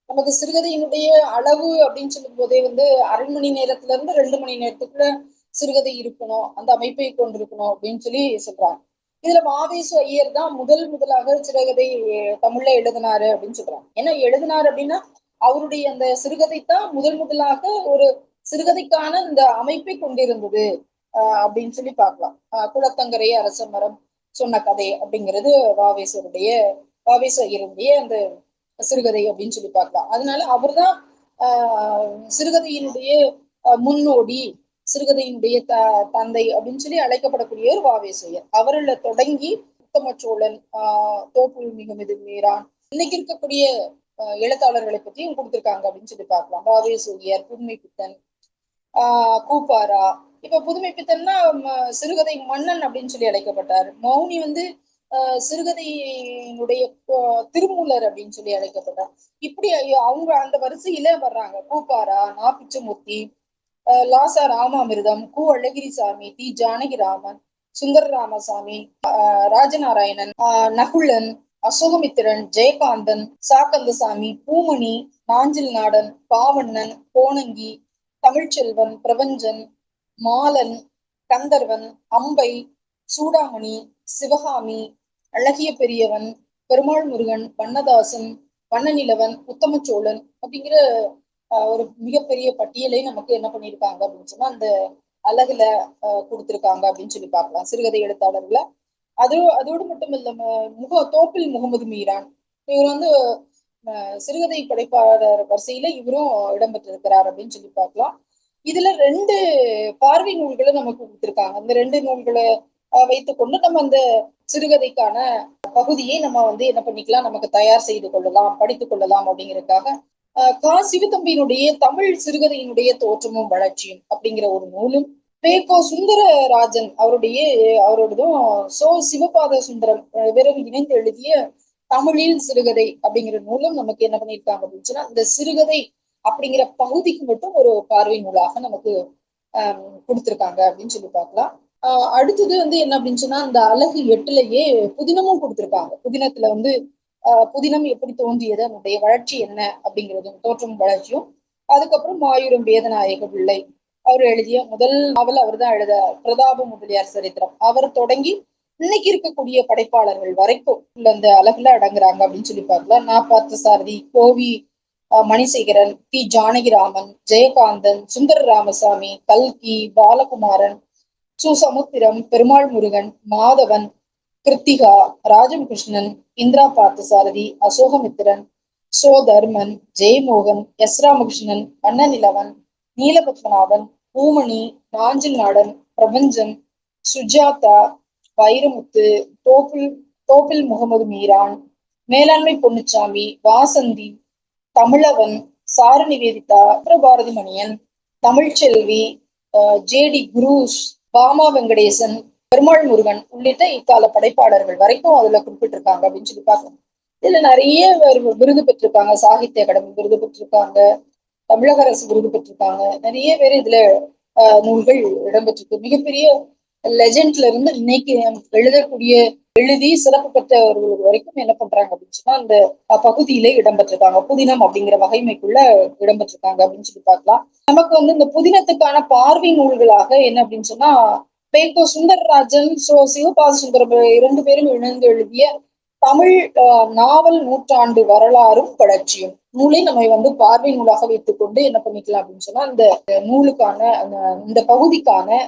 நமக்கு சிறுகதையினுடைய அளவு அப்படின்னு சொல்லும் போதே வந்து 1/2 மணி நேரத்துல இருந்து 2 மணி நேரத்துக்குள்ள சிறுகதை இருக்கணும், அந்த அமைப்பை கொண்டிருக்கணும் அப்படின்னு சொல்லி சொல்றாங்க. இதுல வாவேசு ஐயர் தான் முதலாக சிறுகதை தமிழ்ல எழுதினாரு அப்படின்னு சொல்றாங்க. ஏன்னா எழுதினாரு அப்படின்னா அவருடைய அந்த சிறுகதை தான் முதலாக ஒரு சிறுகதைக்கான இந்த அமைப்பை கொண்டிருந்தது அப்படின்னு சொல்லி பார்க்கலாம். குளத்தங்கரை அரச மரம் சொன்ன கதை அப்படிங்கிறது வாவேச ஐயருடைய அந்த சிறுகதை அப்படின்னு சொல்லி பார்க்கலாம். அதனால அவர்தான் சிறுகதையினுடைய முன்னோடி, சிறுகதையினுடைய தந்தை அப்படின்னு சொல்லி அழைக்கப்படக்கூடிய ஒரு வாவேசையர். அவர்ல தொடங்கி உத்தமச்சோழன், தோப்புள் மிகுமிது மீரான், இன்னைக்கு இருக்கக்கூடிய எழுத்தாளர்களை பற்றியும் கொடுத்திருக்காங்க அப்படின்னு சொல்லி பார்க்கலாம். வாவேசையர், புதுமை பித்தன், கூப்பாரா. இப்ப புதுமை பித்தன்னா சிறுகதை மன்னன் அப்படின்னு சொல்லி அழைக்கப்பட்டார். மௌனி வந்து சிறுகதையினுடைய திருமூலர் அப்படின்னு சொல்லி அழைக்கப்பட்டார். இப்படி அவங்க அந்த வரிசையில வர்றாங்க. கூப்பாரா, நா பிச்சமூர்த்தி, லாசா ராமாமிர்தம், கு அழகிரிசாமி, தி ஜானகிராமன், சுந்தர ராமசாமி, ராஜநாராயணன், நகுலன், அசோகமித்திரன், ஜெயகாந்தன், சாக்கந்தசாமி, பூமணி, நாஞ்சில் நாடன், பாவண்ணன், கோணங்கி, தமிழ்ச்செல்வன், பிரபஞ்சன், மாலன், கந்தர்வன், அம்பை, சூடாமணி, சிவகாமி, அழகிய பெரியவன், பெருமாள் முருகன், வண்ணதாசன், வண்ணநிலவன், உத்தமச்சோழன் அப்படிங்கிற ஒரு மிகப்பெரிய பட்டியலை நமக்கு என்ன பண்ணியிருக்காங்க அப்படின்னு சொன்னா அந்த அழகுல கொடுத்திருக்காங்க அப்படின்னு சொல்லி பார்க்கலாம் சிறுகதை எழுத்தாளர்களை. அதோடு மட்டும் இல்லாம தோப்பில் முகமது மீரான், இவர் வந்து சிறுகதை படைப்பாளர் வரிசையில இவரும் இடம்பெற்றிருக்கிறார் அப்படின்னு சொல்லி பார்க்கலாம். இதுல 2 பார்வை நூல்களை நமக்கு கொடுத்திருக்காங்க. அந்த 2 நூல்களை வைத்துக்கொண்டு நம்ம அந்த சிறுகதைக்கான பகுதியை நம்ம வந்து என்ன பண்ணிக்கலாம், நமக்கு தயார் செய்து கொள்ளலாம், படித்துக் கொள்ளலாம் அப்படிங்கிறதுக்காக சிவத்தம்பியினுடைய தமிழ் சிறுகதையினுடைய தோற்றமும் வளர்ச்சியும் அப்படிங்கிற ஒரு நூலும், சுந்தரராஜன் அவரோடதும் சிவபாத சுந்தரம் விரைவு இணைந்து எழுதிய தமிழில் சிறுகதை அப்படிங்கிற நூலும் நமக்கு என்ன பண்ணியிருக்காங்க அப்படின்னு சொன்னா இந்த சிறுகதை அப்படிங்கிற பகுதிக்கு மட்டும் ஒரு பார்வை நூலாக நமக்கு கொடுத்திருக்காங்க அப்படின்னு சொல்லி பார்க்கலாம். அடுத்தது வந்து என்ன அப்படின்னு சொன்னா இந்த அழகு 8லயே புதினமும் கொடுத்திருக்காங்க. புதினத்துல வந்து புதினம் எப்படி தோன்றியது, அதனுடைய வளர்ச்சி என்ன அப்படிங்கிறதும் தோற்றம் வளர்ச்சியும். அதுக்கப்புறம் மாயூரம் வேதநாயக பிள்ளை அவர் எழுதிய முதல் நாவல் அவர் தான் எழுதார், பிரதாப முதலியார் சரித்திரம். அவர் தொடங்கி இன்னைக்கு இருக்கக்கூடிய படைப்பாளர்கள் வரைக்கும் அந்த அழகுல அடங்குறாங்க அப்படின்னு சொல்லி பார்க்கலாம். நான் பார்த்த சாரதி, கோவி மணிசேகரன், தி ஜானகிராமன், ஜெயகாந்தன், சுந்தர ராமசாமி, கல்கி, பாலகுமாரன், சுசமுத்திரம், பெருமாள் முருகன், மாதவன், கிருத்திகா, ராஜகிருஷ்ணன், இந்திரா பார்த்தசாரதி, அசோகமித்திரன், தர்மன், ஜெயமோகன், எஸ் ராமகிருஷ்ணன், அண்ணநிலவன், நீலபத்மநாபன், பூமணி, நாஞ்சில் நாடன், பிரபஞ்சன், சுஜாதா, வைரமுத்து, தோப்பில் முகமது மீரான், மேலாண்மை பொன்னுச்சாமி, வாசந்தி, தமிழவன், சாரு நிவேதிதா, பாரதி மணியன், தமிழ்ச்செல்வி, ஜேடி குரூஸ், பாமா வெங்கடேசன், பெருமாள் முருகன் உள்ளிட்ட இக்கால படைப்பாளர்கள் வரைக்கும் அதுல குறிப்பிட்டிருக்காங்க அப்படின்னு சொல்லி பார்க்கணும். இதுல நிறைய விருது பெற்றிருக்காங்க. சாகித்ய அகாடமி விருது பெற்றிருக்காங்க, தமிழக அரசு விருது பெற்றிருக்காங்க. நிறைய பேர் இதுல நூல்கள் இடம்பெற்றிருக்கு. மிகப்பெரிய லெஜெண்ட்ல இருந்து இன்னைக்கு எழுதி சிறப்பு பெற்றவர்கள் வரைக்கும் என்ன பண்றாங்க அப்படின்னு சொன்னா அந்த பகுதியிலே இடம்பெற்றிருக்காங்க. புதினம் அப்படிங்கிற வகைமைக்குள்ள இடம்பெற்றிருக்காங்க அப்படின்னு சொல்லி பார்க்கலாம். நமக்கு வந்து இந்த புதினத்துக்கான பார்வை நூல்களாக என்ன அப்படின்னு சொன்னா சுந்தரராஜன், சிவபாத சுந்தரம் 2 பேரும் இணைந்து எழுதிய தமிழ் நாவல் நூற்றாண்டு வரலாறும் வளர்ச்சியும் நூலை நம்ம வந்து பார்வை நூலாக வைத்துக் கொண்டு என்ன பண்ணிக்கலாம் அப்படின்னு சொன்னா இந்த நூலுக்கான இந்த பகுதிக்கான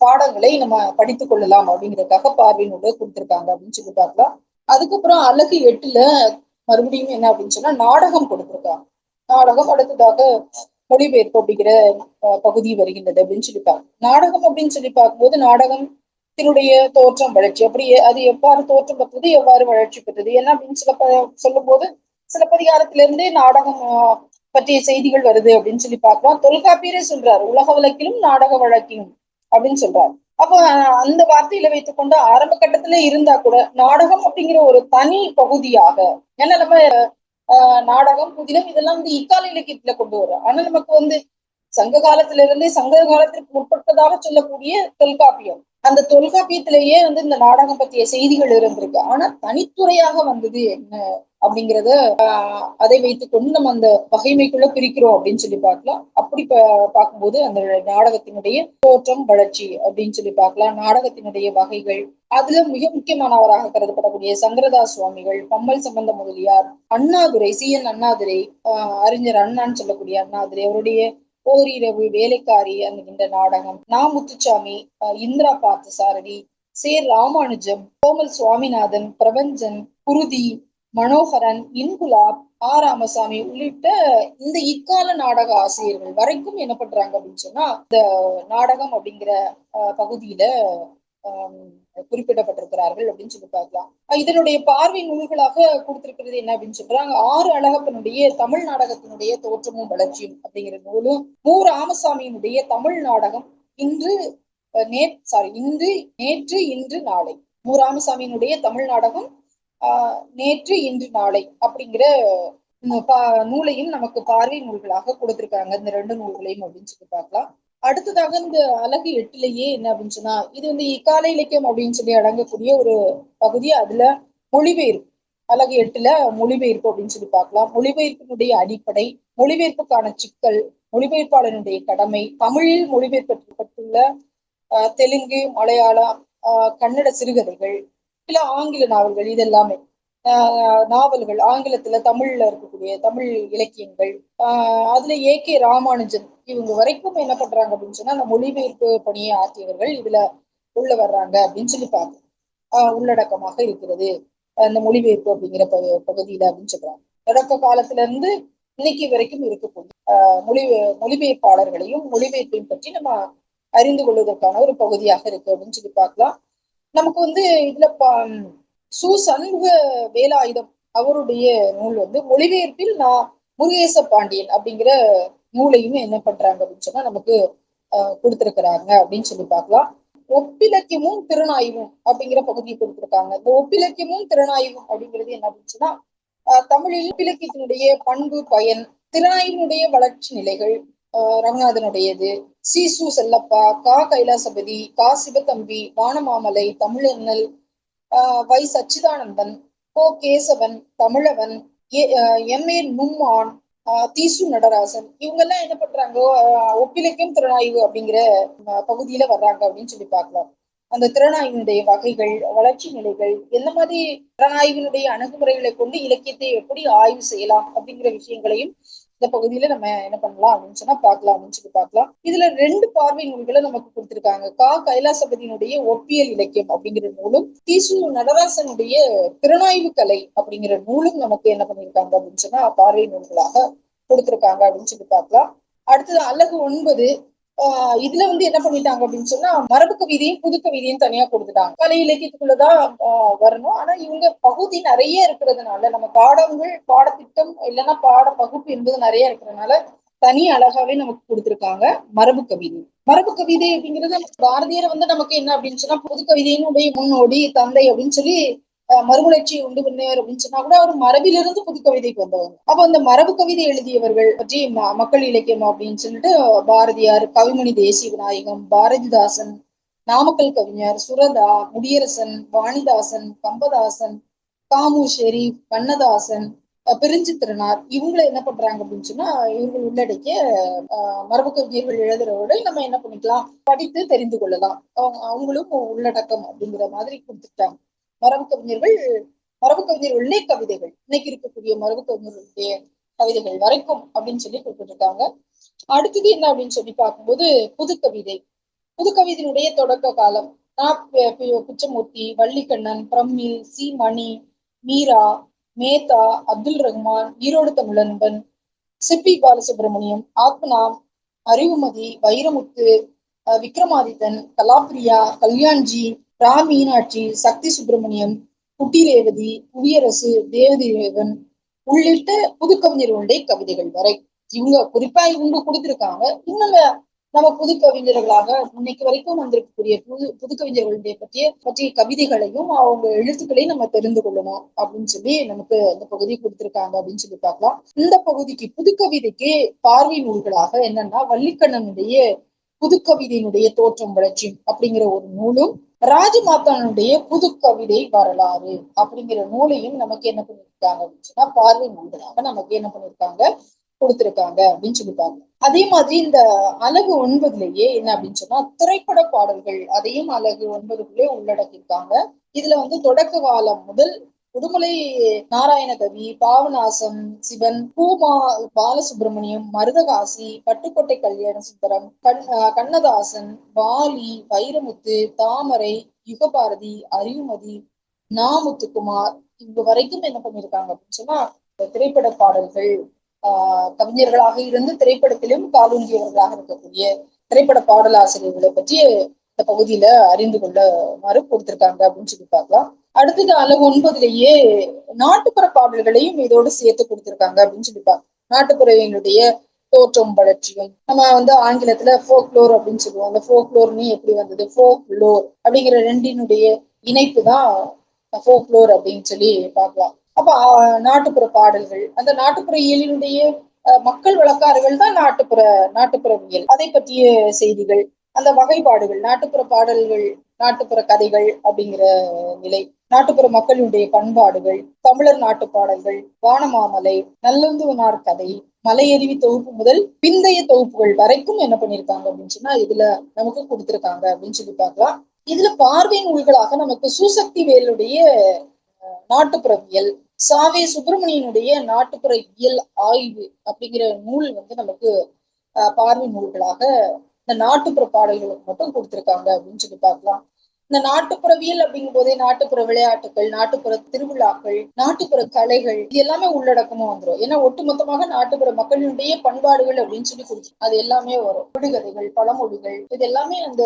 பாடங்களை நம்ம படித்துக் கொள்ளலாம் அப்படிங்கிறதுக்காக பார்வை நூலை கொடுத்திருக்காங்க அப்படின்னு சொல்லி பார்க்கலாம். அதுக்கப்புறம் அழகு 8ல மறுபடியும் என்ன அப்படின்னு சொன்னா நாடகம் கொடுத்திருக்காங்க. நாடகம் அடுத்ததாக மொழிபெயர்ப்பு அப்படிங்கிற பகுதி வருகின்றது அப்படின்னு சொல்லி நாடகம் அப்படின்னு சொல்லி பார்க்கும்போது நாடகத்தினுடைய தோற்றம் வளர்ச்சி அப்படி அது எவ்வாறு தோற்றம் பெற்றது, எவ்வாறு வளர்ச்சி பெற்றது என்ன அப்படின்னு சொல்லும் போது சிலப்பதிகாரத்திலிருந்தே நாடகம் பற்றிய செய்திகள் வருது அப்படின்னு சொல்லி பார்க்கலாம். தொல்காப்பியரே சொல்றாரு, உலக வழக்கிலும் நாடக வழக்கிலும் அப்படின்னு சொல்றாரு. அப்ப அந்த வார்த்தையில வைத்துக்கொண்டு ஆரம்ப கட்டத்துல இருந்தா கூட நாடகம் அப்படிங்கிற ஒரு தனி பகுதியாக, ஏன்னா நம்ம நாடகம் புதினம் இதெல்லாம் வந்து இக்கால இலக்கியத்துல கொண்டு வரும். ஆனா நமக்கு வந்து சங்க காலத்துல இருந்தே சங்க காலத்திற்கு முற்பட்டதாக சொல்லக்கூடிய தொல்காப்பியம், அந்த தொல்காப்பியத்திலேயே வந்து இந்த நாடகம் பற்றிய செய்திகள் இருந்திருக்கு. ஆனா தனித்துறையாக வந்தது என்ன அப்படிங்கிறத அதை வைத்துக்கொண்டு நம்ம அந்த வகைமைக்குள்ள பிரிக்கிறோம் அப்படின்னு சொல்லி பார்க்கலாம். அப்படி பார்க்கும்போது அந்த நாடகத்தினுடைய தோற்றம் வளர்ச்சி அப்படின்னு சொல்லி பார்க்கலாம். நாடகத்தினுடைய வகைகள் அதுல மிக முக்கியமானவராக கருதப்படக்கூடிய சங்கரதாஸ் சுவாமிகள், பம்மல் சம்பந்த முதலியார், அண்ணாதுரை, சி என் அண்ணாதுரை, அறிஞர் அண்ணான்னு சொல்லக்கூடிய அண்ணாதுரை, அவருடைய ஓரிரவு, வேலைக்காரி என்கின்ற நாடகம், நா. முத்துசாமி, இந்திரா பார்த்தசாரதி, ராமானுஜம், கோமல் சுவாமிநாதன், பிரபஞ்சன், குருதி, மனோகரன், இன்குலாப், ராமசாமி உள்ளிட்ட இந்த இக்கால நாடக ஆசிரியர்கள் வரைக்கும் என்ன பண்றாங்க அப்படின்னு சொன்னா இந்த நாடகம் அப்படிங்கிற பகுதியில குறிப்பிடப்பட்டிருக்கிறார்கள் அப்படின்னு சொல்லி பார்க்கலாம். இதனுடைய பார்வை நூல்களாக கொடுத்திருக்கிறது என்ன அப்படின்னு சொல்றாங்க. அழகப்பனுடைய தமிழ் நாடகத்தினுடைய தோற்றமும் வளர்ச்சியும் அப்படிங்கிற நூலும், ராமசாமியினுடைய தமிழ் நாடகம் இன்று நேற்று இன்று நாளை, ராமசாமியினுடைய தமிழ் நாடகம் நேற்று இன்று நாளை அப்படிங்கிற நூலையும் நமக்கு பார்வை நூல்களாக கொடுத்திருக்காங்க. இந்த 2 நூல்களையும் அப்படின்னு சொல்லி பார்க்கலாம். அடுத்ததாக இந்த அலகு 8லயே என்ன அப்படின்னு சொன்னா, இது வந்து இக்கால இலக்கியம் அப்படின்னு சொல்லி அடங்கக்கூடிய ஒரு பகுதி. அதுல மொழிபெயர்ப்பு, அலகு 8ல மொழிபெயர்ப்பு அப்படின்னு சொல்லி பார்க்கலாம். மொழிபெயர்ப்பினுடைய அடிப்படை, மொழிபெயர்ப்புக்கான சிக்கல், மொழிபெயர்ப்பாளனுடைய கடமை, தமிழில் மொழிபெயர்க்கப்பட்டுள்ள தெலுங்கு, மலையாளம், கன்னட சிறுகதைகள், இல்ல ஆங்கில நாவல்கள், இதெல்லாமே நாவல்கள், ஆங்கிலத்துல தமிழ்ல இருக்கக்கூடிய தமிழ் இலக்கியங்கள், அதுல ராமானுஜன் இவங்க வரைக்கும் என்ன பண்றாங்க அப்படின்னு சொன்னா அந்த மொழிபெயர்ப்பு பணியை ஆற்றியவர்கள் இதுல உள்ள வர்றாங்க அப்படின்னு சொல்லி பார்க்க உள்ளடக்கமாக இருக்கிறது அந்த மொழிபெயர்ப்பு அப்படிங்கிற பகுதியில அப்படின்னு சொல்றாங்க. தொடக்க காலத்துல இருந்து இன்னைக்கு வரைக்கும் இருக்கக்கூடிய மொழிபெயர்ப்பாளர்களையும் மொழிபெயர்ப்பையும் பற்றி நம்ம அறிந்து கொள்வதற்கான ஒரு பகுதியாக இருக்கு அப்படின்னு சொல்லி பார்க்கலாம். நமக்கு வந்து இதுல சண்முக வேலாயுதம் அவருடைய நூல் வந்து மொழிபெயர்ப்பில் முருகேச பாண்டியன் அப்படிங்கிற நூலையும் என்ன பண்றாங்க அப்படின்னு சொன்னா நமக்கு கொடுத்திருக்கிறாங்க அப்படின்னு சொல்லி பார்க்கலாம். ஒப்பிலக்கியமும் திறனாய்வும் அப்படிங்கிற பகுதியை கொடுத்திருக்காங்க. இந்த ஒப்பிலக்கியமும் திறனாய்வும் அப்படிங்கிறது என்ன அப்படின்னு சொன்னா தமிழில் ஒப்பிலக்கியத்தினுடைய பண்பு, பயன், திறனாய்வினுடைய வளர்ச்சி நிலைகள், ரங்கநாதனுடையது, சீசு செல்லப்பா, கைலாசபதி, சிவத்தம்பி, வானமாமலை, தமிழண்ணல், வை சச்சிதானந்தன், கேசவன், தமிழவன், எம். ஏ. நும்மான், தீசு நடராசன், இவங்க எல்லாம் என்ன பண்றாங்க ஒப்பிலக்கியம் திறனாய்வு அப்படிங்கிற பகுதியில வர்றாங்க அப்படின்னு சொல்லி பார்க்கலாம். அந்த திறனாய்வினுடைய வகைகள், வளர்ச்சி நிலைகள், எந்த மாதிரி திறனாய்வினுடைய அணுகுமுறைகளை கொண்டு இலக்கியத்தை எப்படி ஆய்வு செய்யலாம் அப்படிங்கிற விஷயங்களையும் இந்த பகுதியில நம்ம என்ன பண்ணலாம் அப்படின்னு சொன்னா பார்க்கலாம் அப்படின்னு சொல்லி பார்க்கலாம். இதுல 2 பார்வை நூல்களை நமக்கு கொடுத்திருக்காங்க. கைலாசபதியினுடைய ஒப்பியல் இலக்கியம் அப்படிங்கிற நூலும், தீசு நடராசனுடைய திறனாய்வு கலை அப்படிங்கிற நூலும் நமக்கு என்ன பண்ணிருக்காங்க அப்படின்னு சொன்னா பார்வை நூல்களாக கொடுத்திருக்காங்க அப்படின்னு சொல்லி பார்க்கலாம். அடுத்தது அலகு 9. இதுல வந்து என்ன பண்ணிட்டாங்க அப்படின்னு சொன்னா மரபு கவிதையும் புது கவிதையும் தனியா கொடுத்துட்டாங்க. கலை இலக்கியத்துக்குள்ளதான் வரணும். ஆனா இவங்க பகுதி நிறைய இருக்கிறதுனால நம்ம பாடத்திட்டம் இல்லைன்னா பாட பகுப்பு என்பது நிறைய இருக்கிறதுனால தனி அழகாவே நமக்கு கொடுத்திருக்காங்க மரபு கவிதை. மரபு கவிதை அப்படிங்கிறது பாரதியார் வந்து நமக்கு என்ன அப்படின்னு சொன்னா புது கவிதையினுடைய முன்னோடி, தந்தை அப்படின்னு சொல்லி மறுமலர்ச்சியை உண்டு பண்ணவர் அப்படின்னு சொன்னா கூட அவர் மரபிலிருந்து புது கவிதைக்கு வந்தவங்க. அப்ப அந்த மரபு கவிதை எழுதியவர்கள் பற்றி மக்கள் இலக்கியம் அப்படின்னு சொல்லிட்டு பாரதியார், கவிமணி தேசிய விநாயகம், பாரதிதாசன், நாமக்கல் கவிஞர், சுரதா, முடியரசன், வாணிதாசன், கம்பதாசன், காமு ஷெரீப், கண்ணதாசன், பெருஞ்சித்திரனார், இவங்களை என்ன பண்றாங்க அப்படின்னு சொன்னா இவர்கள் உள்ளடக்கிய மரபு கவிஞர்கள் எழுதுறவோட நம்ம என்ன பண்ணிக்கலாம், படித்து தெரிந்து கொள்ளலாம், அவங்களும் உள்ளடக்கம் அப்படிங்கிற மாதிரி கொடுத்துட்டாங்க. மரபு கவிஞர்களுடைய கவிதைகள், இன்னைக்கு இருக்கக்கூடிய மரபு கவிஞர்களுடைய கவிதைகள் வரைக்கும் அப்படின்னு சொல்லி கொடுத்துருக்காங்க. அடுத்தது என்ன அப்படின்னு சொல்லி பார்க்கும்போது புது கவிதையினுடைய தொடக்க காலம் பிச்சமூர்த்தி, வள்ளிக்கண்ணன், பிரம்மி, சி. மணி, மீரா, மேத்தா, அப்துல் ரஹ்மான், ஈரோடு தமிழன்பன், சிப்பி பாலசுப்ரமணியம், ஆத்மனாம், அறிவுமதி, வைரமுத்து, விக்ரமாதித்தன், கலாப்பிரியா, கல்யாண்ஜி, மீனாட்சி, சக்தி சுப்பிரமணியம், குட்டி ரேவதி, புவியரசு, தேவதேவன் உள்ளிட்ட புதுக்கவிஞர்களுடைய கவிதைகள் வரை இவங்க குறிப்பா இவங்க கொடுத்திருக்காங்க. இன்னும் நம்ம புது கவிஞர்களாக இன்னைக்கு வரைக்கும் வந்திருக்கக்கூடிய புதுக்கவிஞர்களுடைய பற்றிய கவிதைகளையும் அவங்க எழுத்துக்களையும் நம்ம தெரிந்து கொள்ளணும் அப்படின்னு சொல்லி நமக்கு அந்த பகுதி கொடுத்திருக்காங்க அப்படின்னு சொல்லி பார்க்கலாம். இந்த பகுதிக்கு புதுக்கவிதைக்கு பார்வை நூல்களாக என்னன்னா வள்ளிக்கண்ணனுடைய புதுக்கவிதையினுடைய தோற்றம் வளர்ச்சி அப்படிங்கிற ஒரு நூலும், ராஜமாத்தானுடைய புது கவிதை வரலாறு அப்படிங்கிற நூலையும் நமக்கு என்ன பண்ணிருக்காங்க அப்படின்னு சொன்னா பார்வை நூல்களாக நமக்கு என்ன பண்ணிருக்காங்க கொடுத்திருக்காங்க அப்படின்னு சொல்லிப்பாங்க. அதே மாதிரி இந்த அலகு 9லயே என்ன அப்படின்னு சொன்னா திரைப்பட பாடல்கள், அதையும் அலகு 9க்குள்ளே உள்ளடக்கியிருக்காங்க. இதுல வந்து தொடக்க காலம் முதல் உடுமலை நாராயணகவி, பாவநாசம் சிவன், பூமா பாலசுப்ரமணியம், மருதகாசி, பட்டுக்கோட்டை கல்யாண சுந்தரம், கண்ணதாசன், வாலி, வைரமுத்து, தாமரை, யுகபாரதி, அறிவுமதி, முத்துக்குமார் இங்கு வரைக்கும் என்ன பண்ணிருக்காங்க அப்படின்னு சொன்னா திரைப்பட பாடல்கள், கவிஞர்களாக இருந்து திரைப்படத்திலும் காலூன்றியவர்களாக இருக்கக்கூடிய திரைப்பட பாடலாசிரியர்களை பற்றி இந்த பகுதியில அறிந்து கொள்ளமாறு கொடுத்திருக்காங்க அப்படின்னு சொல்லி பார்க்கலாம். அடுத்தது அளவு 9லயே நாட்டுப்புற பாடல்களையும் இதோடு சேர்த்து கொடுத்திருக்காங்க அப்படின்னு சொல்லி பார்க்கலாம். நாட்டுப்புறவினுடைய தோற்றம் வளர்ச்சியும் நம்ம ஆங்கிலத்துல ஃபோக்லோர் அப்படின்னு சொல்லுவோம். அந்த ஃபோக்லோர்னு எப்படி வந்தது, ஃபோக்லோர் அப்படிங்கிற ரெண்டினுடைய இணைப்பு தான் ஃபோக்லோர் அப்படின்னு சொல்லி பார்க்கலாம். அப்ப நாட்டுப்புற பாடல்கள், அந்த நாட்டுப்புற இயலினுடைய மக்கள் வழக்காறுகள் தான் நாட்டுப்புறவியல், அதை பற்றிய செய்திகள், அந்த வகைப்பாடுகள், நாட்டுப்புற பாடல்கள், நாட்டுப்புற கதைகள் அப்படிங்கிற நிலை, நாட்டுப்புற மக்களுடைய பண்பாடுகள், தமிழர் நாட்டு பாடல்கள், வானமாமலை, நல்லந்துவனார் கதை, மலையருவி தொகுப்பு முதல் பிந்தைய தொகுப்புகள் வரைக்கும் என்ன பண்ணிருக்காங்க அப்படின்னு சொன்னா இதுல நமக்கு கொடுத்திருக்காங்க அப்படின்னு சொல்லி பார்க்கலாம். இதுல பார்வை நூல்களாக நமக்கு சூசக்தி வேலுடைய நாட்டுப்புறவியல், சாவே சுப்பிரமணியனுடைய நாட்டுப்புற இயல் ஆய்வு அப்படிங்கிற நூல் நமக்கு பார்வை நூல்களாக இந்த நாட்டுப்புற பாடல்களுக்கு மட்டும் கொடுத்திருக்காங்க அப்படின்னு சொல்லி பார்க்கலாம். இந்த நாட்டுப்புறவியல் அப்படிங்கும் போதே நாட்டுப்புற விளையாட்டுகள், நாட்டுப்புற திருவிழாக்கள், நாட்டுப்புற கலைகள் இது எல்லாமே உள்ளடக்கமா வந்துடும். ஏன்னா ஒட்டுமொத்தமாக நாட்டுப்புற மக்களினுடைய பண்பாடுகள் அப்படின்னு சொல்லி கொடுத்து அது எல்லாமே வரும். விடுகதைகள், பழமொழிகள் இது எல்லாமே அந்த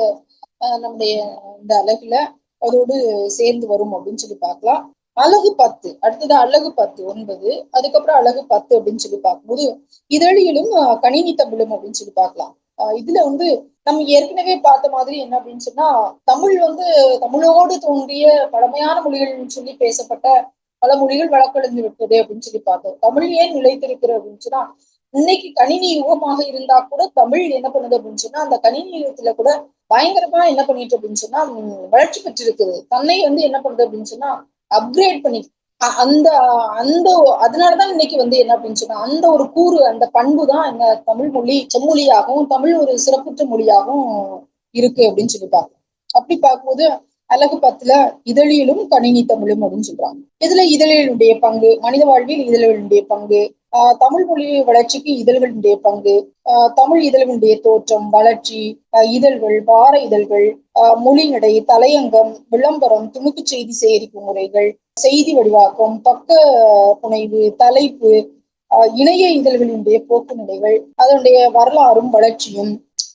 நம்முடைய இந்த அழகுல அதோடு சேர்ந்து வரும் அப்படின்னு சொல்லி பார்க்கலாம். அழகு 10, அடுத்தது அழகு 10 9, அதுக்கப்புறம் அழகு 10 அப்படின்னு சொல்லி பார்க்கும்போது இதழியலும் கணினி தமிழும் அப்படின்னு சொல்லி பார்க்கலாம். இதுல நம்ம ஏற்கனவே பார்த்த மாதிரி என்ன அப்படின்னு சொன்னா தமிழ் தமிழோடு தோன்றிய பழமையான மொழிகள்னு சொல்லி பேசப்பட்ட பல மொழிகள் வழக்கடைந்து விட்டது அப்படின்னு சொல்லி பார்த்தோம். தமிழ் ஏன் நிலைத்திருக்கிறது அப்படின்னு சொன்னா இன்னைக்கு கணினி யுகமாக இருந்தா கூட தமிழ் என்ன பண்ணுது அப்படின்னு சொன்னா அந்த கணினி யுகத்துல கூட பயங்கரமா என்ன பண்ணிட்டு அப்படின்னு சொன்னா வளர்ச்சி பெற்றிருக்குது. தன்னை என்ன பண்ணுது அப்படின்னு சொன்னா அப்கிரேட் பண்ணி அந்த அந்த அதனாலதான் இன்னைக்கு என்ன அப்படின்னு சொன்னா அந்த ஒரு கூறு, அந்த பண்பு தான் இந்த தமிழ் மொழி செம்மொழியாகவும் தமிழ் ஒரு சிறப்புற்ற மொழியாகவும் இருக்கு அப்படின்னு சொல்லி பார்க்கலாம். அப்படி பார்க்கும்போது அழகு 10ல இதழியலும் கணினி தமிழும் அப்படின்னு சொல்றாங்க. இதுல இதழியலுடைய பங்கு, மனித வாழ்வில் இதழ்களுடைய பங்கு, தமிழ் மொழி வளர்ச்சிக்கு இதழ்களுடைய பங்கு, தமிழ் இதழ்களுடைய தோற்றம் வளர்ச்சி, இதழ்கள், வார இதழ்கள், மொழிநடை, தலையங்கம், விளம்பரம், துணுக்கு செய்தி சேகரிப்பு முறைகள், செய்தி வடிவாக்கம், பக்க புனைவு, தலைப்பு, இணைய இதழ்களினுடைய போக்கு நிலைகள், அதனுடைய வரலாறும் வளர்ச்சியும்,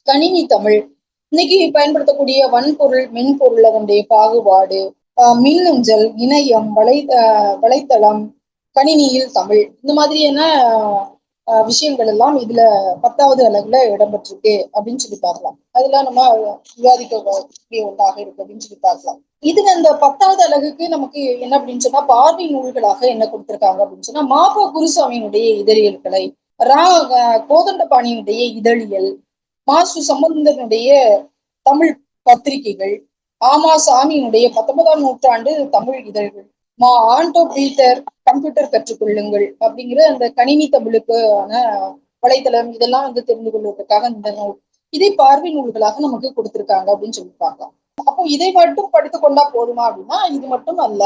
கணினி தமிழ், இன்னைக்கு பயன்படுத்தக்கூடிய வன்பொருள் மென்பொருள் அதனுடைய பாகுபாடு, மின்னஞ்சல், இணையம், வலைத்தளம், கணினியில் தமிழ், இந்த மாதிரியான விஷயங்கள் எல்லாம் இதுல 10வது அலகுல இடம்பெற்றிருக்கு அப்படின்னு சொல்லி பார்க்கலாம். அதெல்லாம் நம்ம விவாதிக்கக்கூடிய ஒன்றாக இருக்கு அப்படின்னு சொல்லி பார்க்கலாம். இதுல அந்த 10வது அலகுக்கு நமக்கு என்ன அப்படின்னு சொன்னா பார்வை நூல்களாக என்ன கொடுத்திருக்காங்க அப்படின்னு சொன்னா மாபா குருசாமியினுடைய இதழியல்களை, கோதண்டபாணியினுடைய இதழியல், மாசு சம்பந்தனுடைய தமிழ் பத்திரிகைகள், ஆமா சாமியினுடைய 19ஆம் நூற்றாண்டு தமிழ் இதழ்கள், ஆண்டோ பீட்டர் கம்ப்யூட்டர் கற்றுக்கொள்ளுங்கள் அப்படிங்கிற அந்த கணினி தமிழுக்கான வலைத்தளம் இதெல்லாம் தெரிந்து கொள்வதற்காக இந்த நூல், இதை பார்வை நூல்களாக நமக்கு கொடுத்திருக்காங்க அப்படின்னு சொல்லி பார்க்கலாம். அப்போ இதை மட்டும் படித்துக் கொண்டா போதுமா அப்படின்னா இது மட்டும் அல்ல.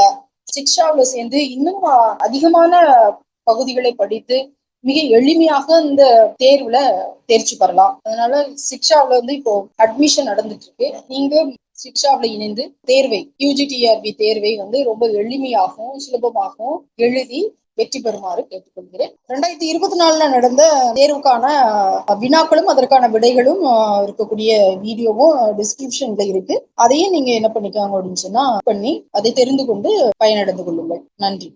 சிக்ஷாவில சேர்ந்து இன்னும் அதிகமான பகுதிகளை படித்து மிக எளிமையாக இந்த தேர்வுல தேர்ச்சி பெறலாம். அதனால சிக்ஷாவில இப்போ அட்மிஷன் நடந்துட்டு இருக்கு. நீங்க சிக்ஷாவில இணைந்து தேர்வை UGTRB தேர்வை ரொம்ப எளிமையாகவும் சுலபமாகவும் எழுதி வெற்றி பெறுமாறு கேட்டுக்கொள்கிறேன். 2024 நடந்த தேர்வுக்கான வினாக்களும் அதற்கான விடைகளும் இருக்கக்கூடிய வீடியோவும் டிஸ்கிரிப்ஷன்ல இருக்கு. அதையும் நீங்க என்ன பண்ணிக்காங்க அப்படின்னு சொன்னா பண்ணி அதை தெரிந்து கொண்டு பயனடைந்து கொள்ளுங்கள். நன்றி.